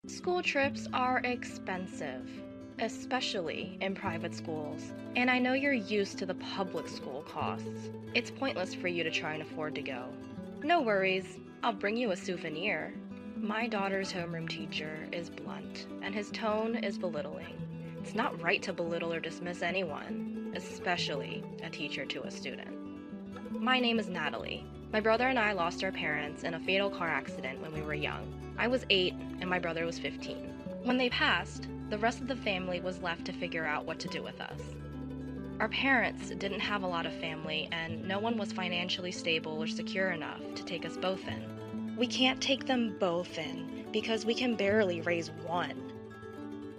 School trips are expensive, especially in private schools. And I know you're used to the public school costs. It's pointless for you to try and afford to go. No worries, I'll bring you a souvenir. My daughter's homeroom teacher is blunt, and his tone is belittling. It's not right to belittle or dismiss anyone, especially a teacher to a student. My name is Natalie. My brother and I lost our parents in a fatal car accident when we were young. I was 8 and my brother was 15. When they passed, the rest of the family was left to figure out what to do with us. Our parents didn't have a lot of family and no one was financially stable or secure enough to take us both in. We can't take them both in because we can barely raise one.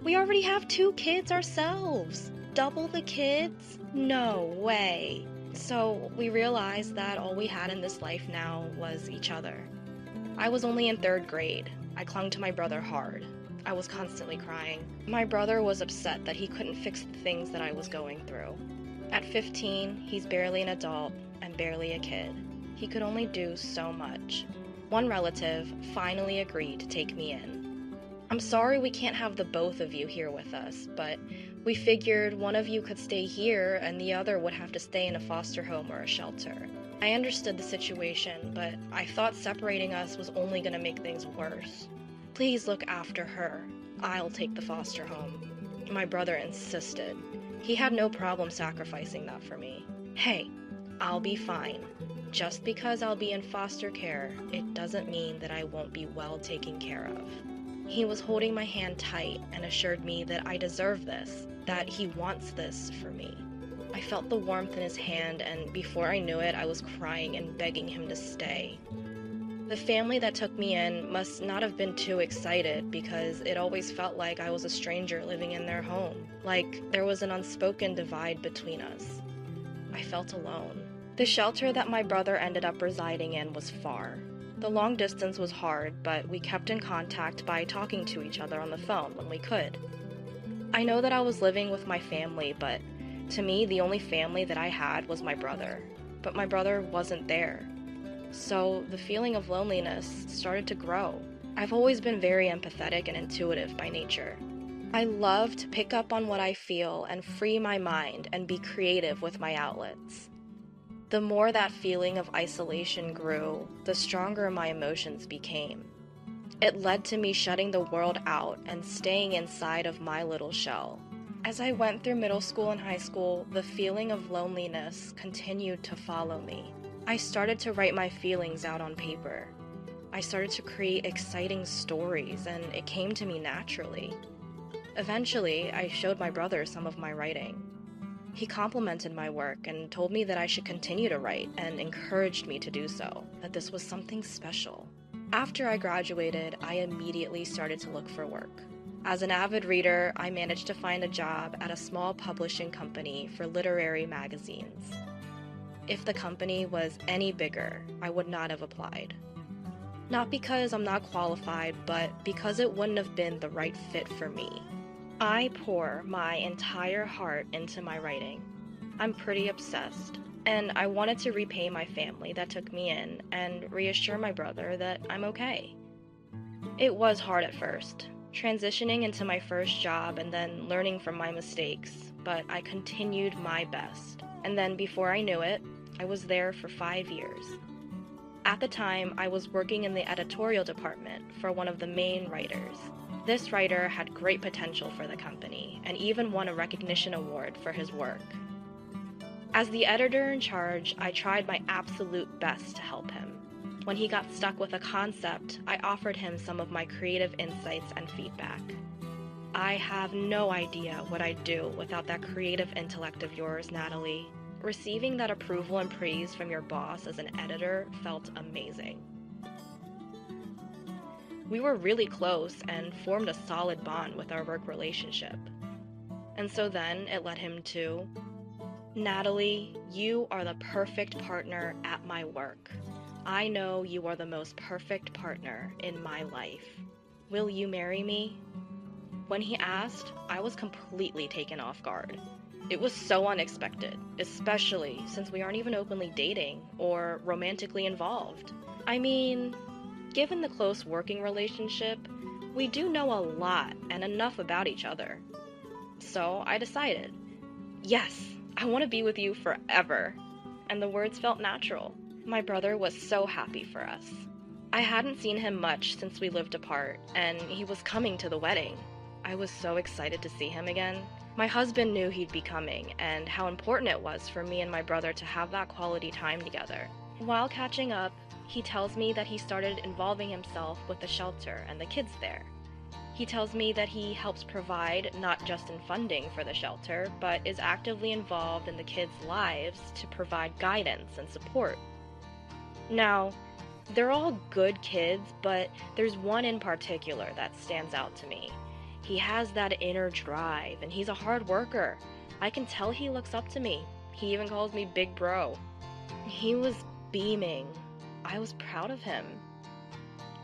We already have 2 kids ourselves. Double the kids? No way. So we realized that all we had in this life now was each other. I was only in 3rd grade. I clung to my brother hard. I was constantly crying. My brother was upset that he couldn't fix the things that I was going through. At 15, he's barely an adult and barely a kid. He could only do so much. One relative finally agreed to take me in. I'm sorry we can't have the both of you here with us, but we figured one of you could stay here and the other would have to stay in a foster home or a shelter. I understood the situation, but I thought separating us was only going to make things worse. Please look after her. I'll take the foster home. My brother insisted. He had no problem sacrificing that for me. Hey, I'll be fine. Just because I'll be in foster care, it doesn't mean that I won't be well taken care of. He was holding my hand tight and assured me that I deserve this, that he wants this for me. I felt the warmth in his hand, and before I knew it, I was crying and begging him to stay. The family that took me in must not have been too excited because it always felt like I was a stranger living in their home, like there was an unspoken divide between us. I felt alone. The shelter that my brother ended up residing in was far. The long distance was hard, but we kept in contact by talking to each other on the phone when we could. I know that I was living with my family, but to me, the only family that I had was my brother. But my brother wasn't there. So the feeling of loneliness started to grow. I've always been very empathetic and intuitive by nature. I love to pick up on what I feel and free my mind and be creative with my outlets. The more that feeling of isolation grew, the stronger my emotions became. It led to me shutting the world out and staying inside of my little shell. As I went through middle school and high school, the feeling of loneliness continued to follow me. I started to write my feelings out on paper. I started to create exciting stories, and it came to me naturally. Eventually, I showed my brother some of my writing. He complimented my work and told me that I should continue to write and encouraged me to do so, that this was something special. After I graduated, I immediately started to look for work. As an avid reader, I managed to find a job at a small publishing company for literary magazines. If the company was any bigger, I would not have applied. Not because I'm not qualified, but because it wouldn't have been the right fit for me. I pour my entire heart into my writing. I'm pretty obsessed, and I wanted to repay my family that took me in and reassure my brother that I'm okay. It was hard at first, transitioning into my first job and then learning from my mistakes, but I continued my best. And then before I knew it, I was there for 5 years. At the time, I was working in the editorial department for one of the main writers. This writer had great potential for the company and even won a recognition award for his work. As the editor in charge, I tried my absolute best to help him. When he got stuck with a concept, I offered him some of my creative insights and feedback. I have no idea what I'd do without that creative intellect of yours, Natalie. Receiving that approval and praise from your boss as an editor felt amazing. We were really close and formed a solid bond with our work relationship. And so then it led him to, Natalie, you are the perfect partner at my work. I know you are the most perfect partner in my life. Will you marry me? When he asked, I was completely taken off guard. It was so unexpected, especially since we aren't even openly dating or romantically involved. I mean, given the close working relationship, We do know a lot and enough about each other. So I decided, yes, I want to be with you forever. And the words felt natural. My brother was so happy for us. I hadn't seen him much since we lived apart, and he was coming to the wedding. I was so excited to see him again. My husband knew he'd be coming, and how important it was for me and my brother to have that quality time together. While catching up, he tells me that he started involving himself with the shelter and the kids there. He tells me that he helps provide not just in funding for the shelter, but is actively involved in the kids' lives to provide guidance and support. Now, they're all good kids, but there's one in particular that stands out to me. He has that inner drive, and he's a hard worker. I can tell he looks up to me. He even calls me Big Bro. He was beaming. I was proud of him.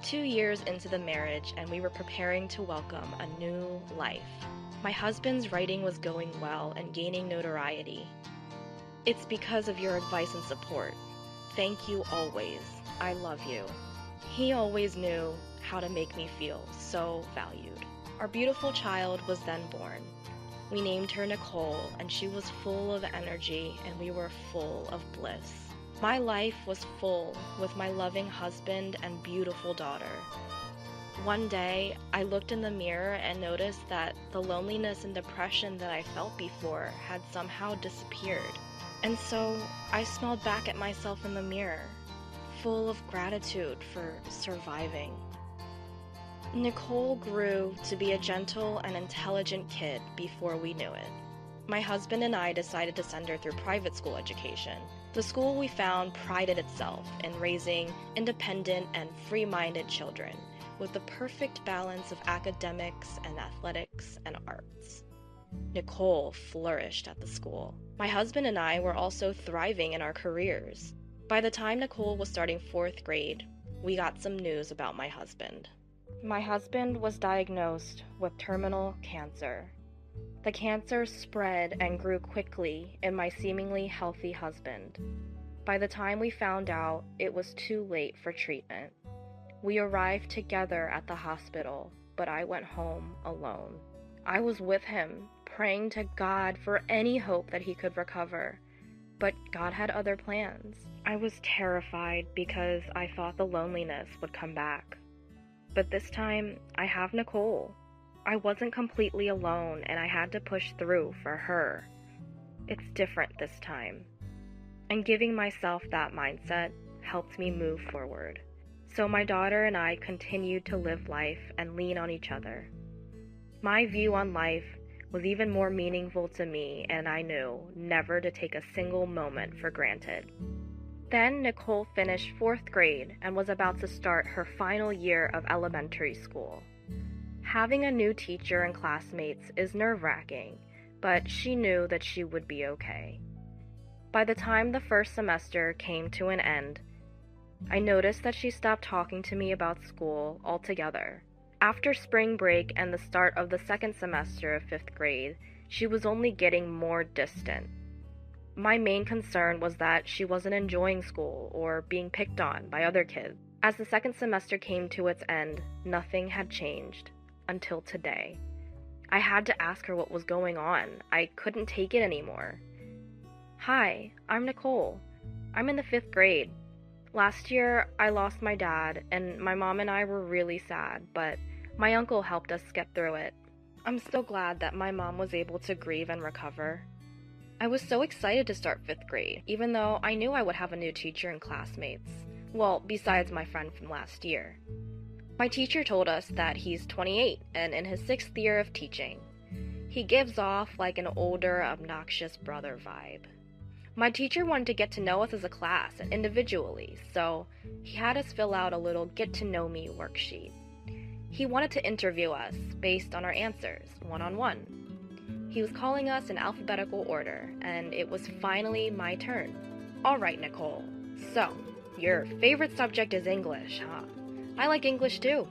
2 years into the marriage, and we were preparing to welcome a new life. My husband's writing was going well and gaining notoriety. It's because of your advice and support. Thank you always. I love you. He always knew how to make me feel so valued. Our beautiful child was then born. We named her Nicole, and she was full of energy, and we were full of bliss. My life was full with my loving husband and beautiful daughter. One day, I looked in the mirror and noticed that the loneliness and depression that I felt before had somehow disappeared. And so I smiled back at myself in the mirror, full of gratitude for surviving. Nicole grew to be a gentle and intelligent kid before we knew it. My husband and I decided to send her through private school education. The school we found prided itself in raising independent and free-minded children with the perfect balance of academics and athletics and arts. Nicole flourished at the school. My husband and I were also thriving in our careers. By the time Nicole was starting 4th grade, we got some news about my husband. My husband was diagnosed with terminal cancer. The cancer spread and grew quickly in my seemingly healthy husband. By the time we found out, it was too late for treatment. We arrived together at the hospital, but I went home alone. I was with him, praying to God for any hope that he could recover, but God had other plans. I was terrified because I thought the loneliness would come back. But this time, I have Nicole. I wasn't completely alone, and I had to push through for her. It's different this time. And giving myself that mindset helped me move forward. So my daughter and I continued to live life and lean on each other. My view on life was even more meaningful to me, and I knew never to take a single moment for granted. Then Nicole finished 4th grade and was about to start her final year of elementary school. Having a new teacher and classmates is nerve-wracking, but she knew that she would be okay. By the time the first semester came to an end, I noticed that she stopped talking to me about school altogether. After spring break and the start of the second semester of 5th grade, she was only getting more distant. My main concern was that she wasn't enjoying school or being picked on by other kids. As the second semester came to its end, nothing had changed until today. I had to ask her what was going on. I couldn't take it anymore. Hi, I'm Nicole. I'm in the 5th grade. Last year, I lost my dad, and my mom and I were really sad, but my uncle helped us get through it. I'm so glad that my mom was able to grieve and recover. I was so excited to start 5th grade, even though I knew I would have a new teacher and classmates. Well, besides my friend from last year. My teacher told us that he's 28 and in his 6th year of teaching. He gives off like an older, obnoxious brother vibe. My teacher wanted to get to know us as a class and individually, so he had us fill out a little get-to-know-me worksheet. He wanted to interview us based on our answers, one-on-one. He was calling us in alphabetical order, and it was finally my turn. All right, Nicole. So, your favorite subject is English, huh? I like English too.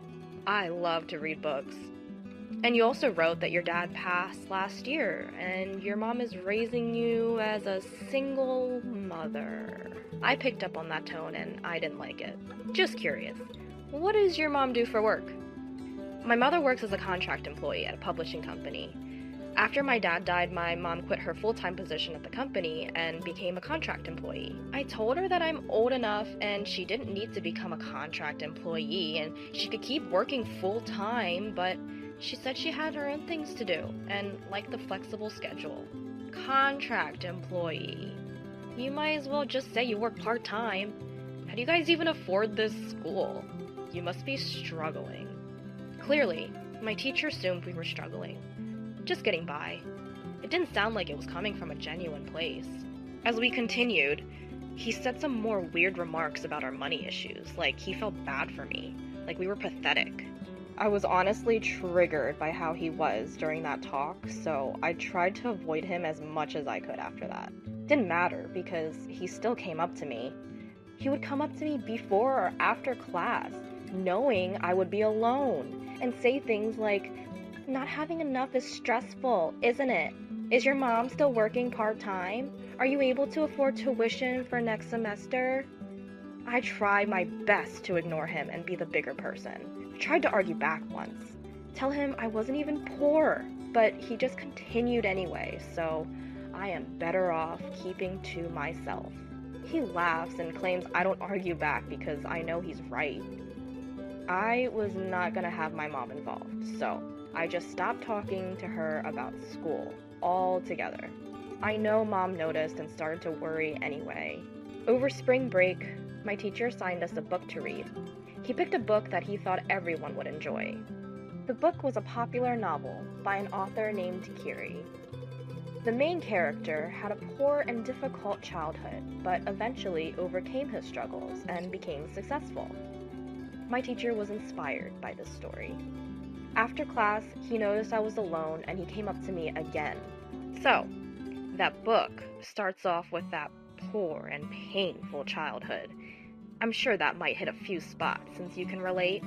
I love to read books. And you also wrote that your dad passed last year, and your mom is raising you as a single mother. I picked up on that tone, and I didn't like it. Just curious. What does your mom do for work? My mother works as a contract employee at a publishing company. After my dad died, my mom quit her full-time position at the company and became a contract employee. I told her that I'm old enough and she didn't need to become a contract employee and she could keep working full-time, but she said she had her own things to do and liked the flexible schedule. Contract employee. You might as well just say you work part-time. How do you guys even afford this school? You must be struggling. Clearly, my teacher assumed we were struggling. Just getting by. It didn't sound like it was coming from a genuine place. As we continued, he said some more weird remarks about our money issues, like he felt bad for me, like we were pathetic. I was honestly triggered by how he was during that talk, so I tried to avoid him as much as I could after that. Didn't matter, because he still came up to me. He would come up to me before or after class, knowing I would be alone, and say things like, "Not having enough is stressful, isn't it? Is your mom still working part-time? Are you able to afford tuition for next semester?" I tried my best to ignore him and be the bigger person. I tried to argue back once, tell him I wasn't even poor, but he just continued anyway, so I am better off keeping to myself. He laughs and claims I don't argue back because I know he's right. I was not gonna have my mom involved, so I just stopped talking to her about school altogether. I know Mom noticed and started to worry anyway. Over spring break, my teacher assigned us a book to read. He picked a book that he thought everyone would enjoy. The book was a popular novel by an author named Kiri. The main character had a poor and difficult childhood, but eventually overcame his struggles and became successful. My teacher was inspired by this story. After class, he noticed I was alone and he came up to me again. So, that book starts off with that poor and painful childhood. I'm sure that might hit a few spots since you can relate.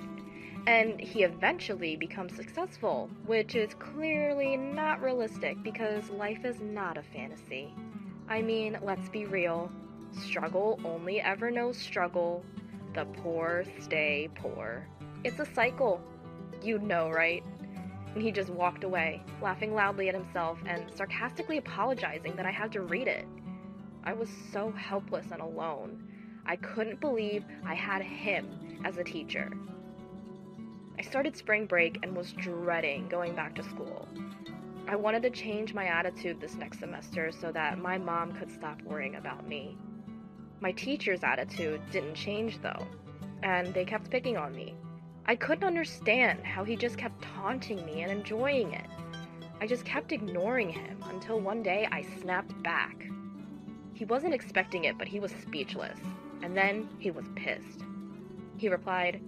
And he eventually becomes successful, which is clearly not realistic because life is not a fantasy. I mean, let's be real. Struggle only ever knows struggle. The poor stay poor. It's a cycle. You'd know, right? And he just walked away, laughing loudly at himself and sarcastically apologizing that I had to read it. I was so helpless and alone. I couldn't believe I had him as a teacher. I started spring break and was dreading going back to school. I wanted to change my attitude this next semester so that my mom could stop worrying about me. My teacher's attitude didn't change though, and they kept picking on me. I couldn't understand how he just kept taunting me and enjoying it. I just kept ignoring him until one day I snapped back. He wasn't expecting it, but he was speechless, and then he was pissed. He replied,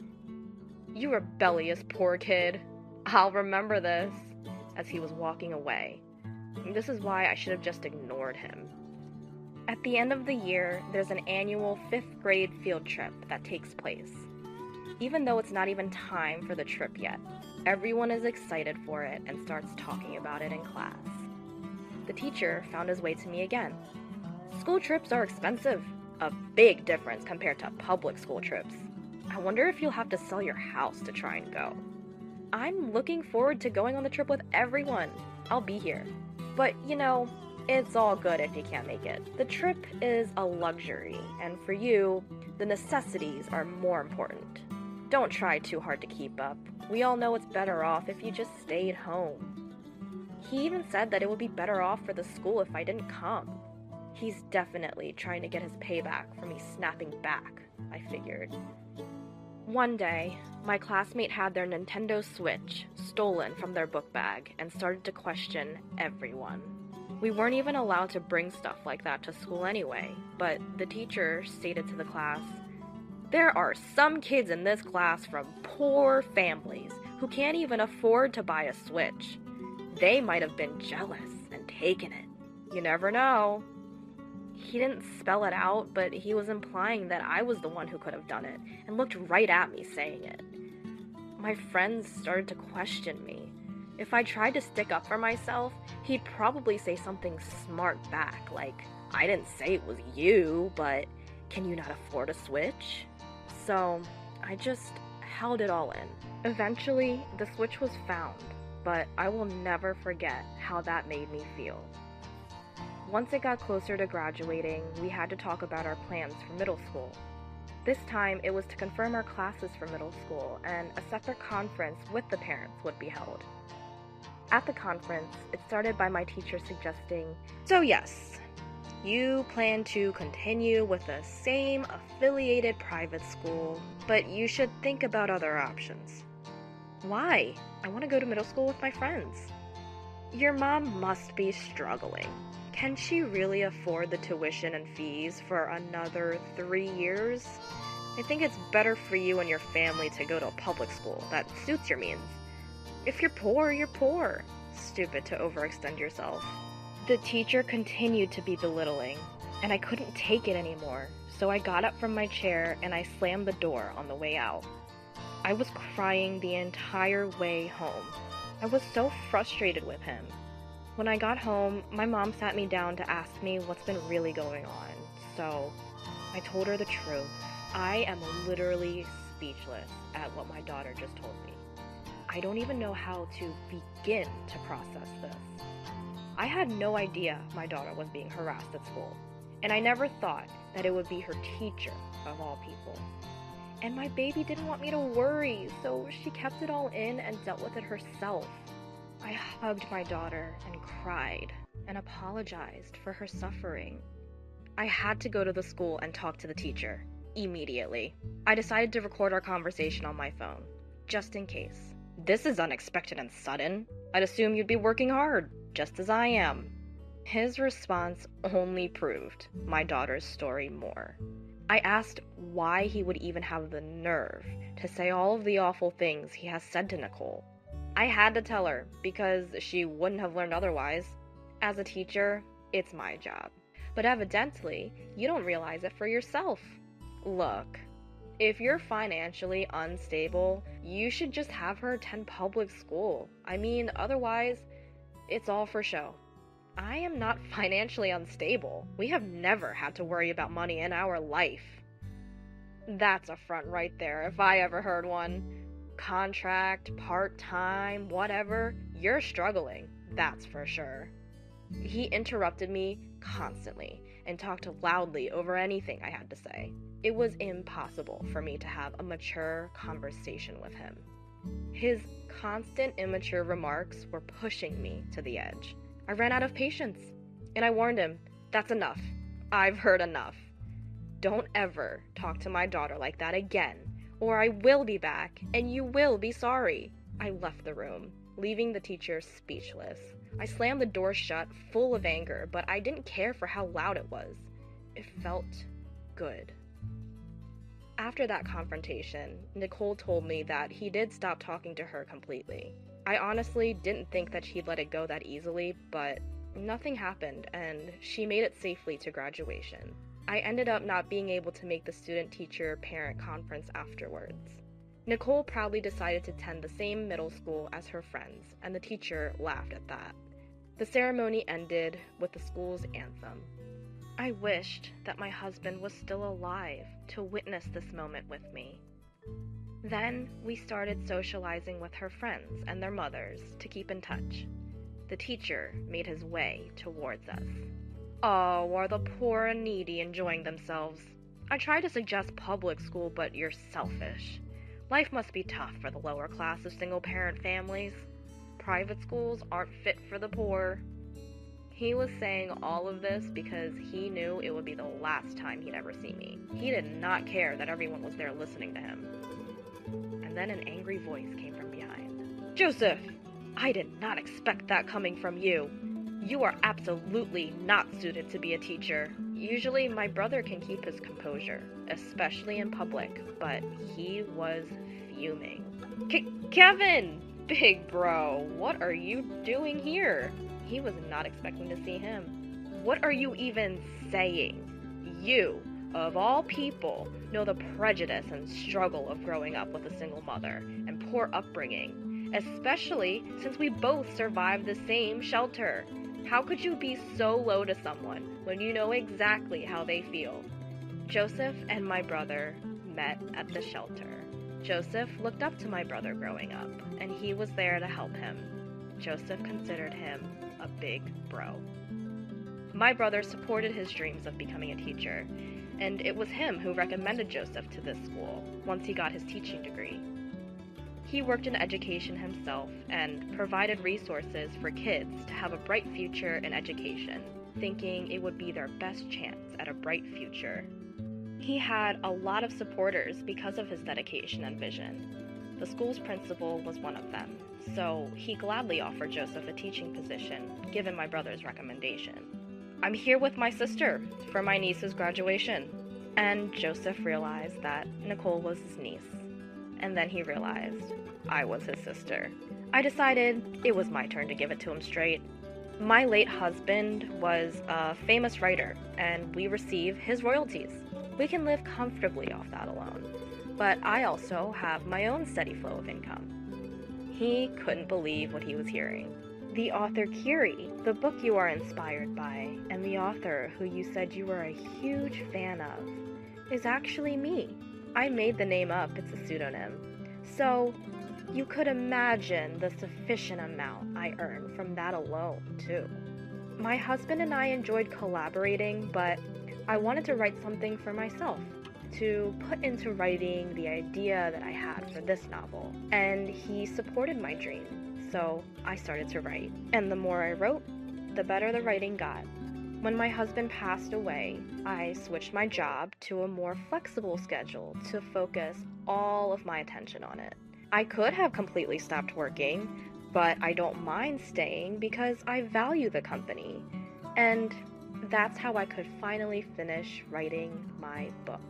"You rebellious poor kid. I'll remember this," as he was walking away. And this is why I should have just ignored him. At the end of the year, there's an annual 5th grade field trip that takes place. Even though it's not even time for the trip yet, everyone is excited for it and starts talking about it in class. The teacher found his way to me again. "School trips are expensive. A big difference compared to public school trips. I wonder if you'll have to sell your house to try and go." "I'm looking forward to going on the trip with everyone. I'll be here. But, it's all good if you can't make it. The trip is a luxury, and for you, the necessities are more important. Don't try too hard to keep up. We all know it's better off if you just stayed home." He even said that it would be better off for the school if I didn't come. He's definitely trying to get his payback for me snapping back, I figured. One day, my classmate had their Nintendo Switch stolen from their book bag and started to question everyone. We weren't even allowed to bring stuff like that to school anyway, but the teacher stated to the class, "There are some kids in this class from poor families who can't even afford to buy a Switch. They might have been jealous and taken it. You never know." He didn't spell it out, but he was implying that I was the one who could have done it, and looked right at me saying it. My friends started to question me. If I tried to stick up for myself, he'd probably say something smart back, like, "I didn't say it was you, but can you not afford a Switch?" So I just held it all in. Eventually, the switch was found, but I will never forget how that made me feel. Once it got closer to graduating, we had to talk about our plans for middle school. This time, it was to confirm our classes for middle school, and a separate conference with the parents would be held. At the conference, it started by my teacher suggesting, "So yes, you plan to continue with the same affiliated private school, but you should think about other options." "Why? I want to go to middle school with my friends." "Your mom must be struggling. Can she really afford the tuition and fees for another 3 years? I think it's better for you and your family to go to a public school that suits your means. If you're poor, you're poor. Stupid to overextend yourself." The teacher continued to be belittling, and I couldn't take it anymore, so I got up from my chair and I slammed the door on the way out. I was crying the entire way home. I was so frustrated with him. When I got home, my mom sat me down to ask me what's been really going on, so I told her the truth. I am literally speechless at what my daughter just told me. I don't even know how to begin to process this. I had no idea my daughter was being harassed at school, and I never thought that it would be her teacher, of all people. And my baby didn't want me to worry, so she kept it all in and dealt with it herself. I hugged my daughter and cried and apologized for her suffering. I had to go to the school and talk to the teacher immediately. I decided to record our conversation on my phone, just in case. "This is unexpected and sudden. I'd assume you'd be working hard, just as I am." His response only proved my daughter's story more. I asked why he would even have the nerve to say all of the awful things he has said to Nicole. I had to tell her because she wouldn't have learned otherwise. As a teacher, it's my job. But evidently, you don't realize it for yourself. Look, if you're financially unstable, you should just have her attend public school. I mean, otherwise, it's all for show. I am not financially unstable. We have never had to worry about money in our life. That's a front right there, if I ever heard one. Contract, part-time, whatever, you're struggling, that's for sure. He interrupted me constantly and talked loudly over anything I had to say. It was impossible for me to have a mature conversation with him. His constant immature remarks were pushing me to the edge. I ran out of patience, and I warned him, "That's enough. I've heard enough. Don't ever talk to my daughter like that again, or I will be back, and you will be sorry." I left the room, leaving the teacher speechless. I slammed the door shut, full of anger, but I didn't care for how loud it was. It felt good. After that confrontation, Nicole told me that he did stop talking to her completely. I honestly didn't think that she'd let it go that easily, but nothing happened, and she made it safely to graduation. I ended up not being able to make the student-teacher-parent conference afterwards. Nicole proudly decided to attend the same middle school as her friends, and the teacher laughed at that. The ceremony ended with the school's anthem. I wished that my husband was still alive to witness this moment with me. Then we started socializing with her friends and their mothers to keep in touch. The teacher made his way towards us. "Oh, are the poor and needy enjoying themselves? I tried to suggest public school, but you're selfish. Life must be tough for the lower class of single-parent families. Private schools aren't fit for the poor." He was saying all of this because he knew it would be the last time he'd ever see me. He did not care that everyone was there listening to him. And then an angry voice came from behind. "Joseph, I did not expect that coming from you. You are absolutely not suited to be a teacher." Usually my brother can keep his composure, especially in public, but he was fuming. Kevin! Big bro, what are you doing here?" He was not expecting to see him. "What are you even saying? You, of all people, know the prejudice and struggle of growing up with a single mother and poor upbringing, especially since we both survived the same shelter. How could you be so low to someone when you know exactly how they feel?" Joseph and my brother met at the shelter. Joseph looked up to my brother growing up, and he was there to help him. Joseph considered him a big bro. My brother supported his dreams of becoming a teacher, and it was him who recommended Joseph to this school once he got his teaching degree. He worked in education himself and provided resources for kids to have a bright future in education, thinking it would be their best chance at a bright future. He had a lot of supporters because of his dedication and vision. The school's principal was one of them, so he gladly offered Joseph a teaching position, given my brother's recommendation. "I'm here with my sister for my niece's graduation." And Joseph realized that Nicole was his niece. And then he realized I was his sister. I decided it was my turn to give it to him straight. My late husband was a famous writer, and we receive his royalties. We can live comfortably off that alone. But I also have my own steady flow of income. He couldn't believe what he was hearing. The author Curie, the book you are inspired by, and the author who you said you were a huge fan of, is actually me. I made the name up, it's a pseudonym. So, you could imagine the sufficient amount I earned from that alone, too. My husband and I enjoyed collaborating, but I wanted to write something for myself, to put into writing the idea that I had for this novel, and he supported my dream, so I started to write. And the more I wrote, the better the writing got. When my husband passed away, I switched my job to a more flexible schedule to focus all of my attention on it. I could have completely stopped working, but I don't mind staying because I value the company. And that's how I could finally finish writing my book.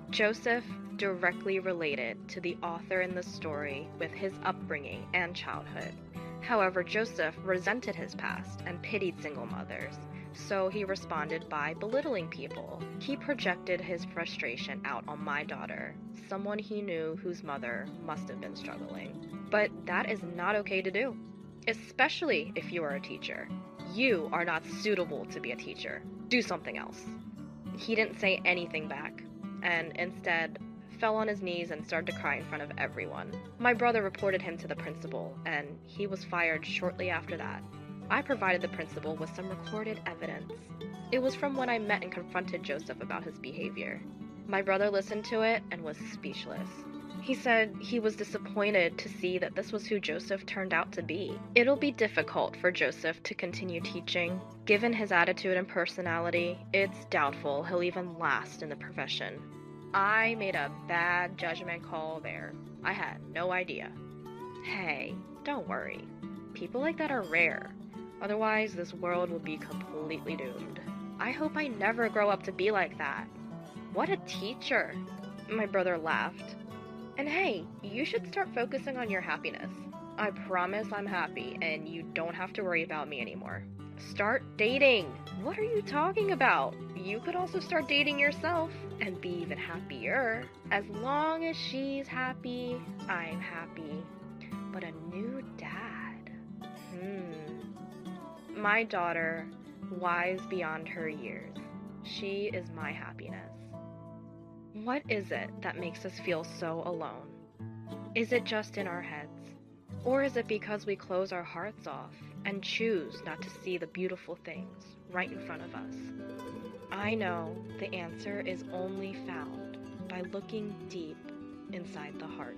Joseph directly related to the author in the story with his upbringing and childhood. However, Joseph resented his past and pitied single mothers, so he responded by belittling people. He projected his frustration out on my daughter, someone he knew whose mother must have been struggling. But that is not okay to do, especially if you are a teacher. You are not suitable to be a teacher. Do something else. He didn't say anything back, and instead fell on his knees and started to cry in front of everyone. My brother reported him to the principal, and he was fired shortly after that. I provided the principal with some recorded evidence. It was from when I met and confronted Joseph about his behavior. My brother listened to it and was speechless. He said he was disappointed to see that this was who Joseph turned out to be. It'll be difficult for Joseph to continue teaching. Given his attitude and personality, it's doubtful he'll even last in the profession. I made a bad judgment call there. I had no idea. Hey, don't worry. People like that are rare. Otherwise, this world would be completely doomed. I hope I never grow up to be like that. What a teacher. My brother laughed. And hey, you should start focusing on your happiness. I promise I'm happy, and you don't have to worry about me anymore. Start dating. What are you talking about? You could also start dating yourself and be even happier. As long as she's happy, I'm happy. But a new dad. My daughter, wise beyond her years. She is my happiness. What is it that makes us feel so alone? Is it just in our heads? Or is it because we close our hearts off and choose not to see the beautiful things right in front of us? I know the answer is only found by looking deep inside the heart.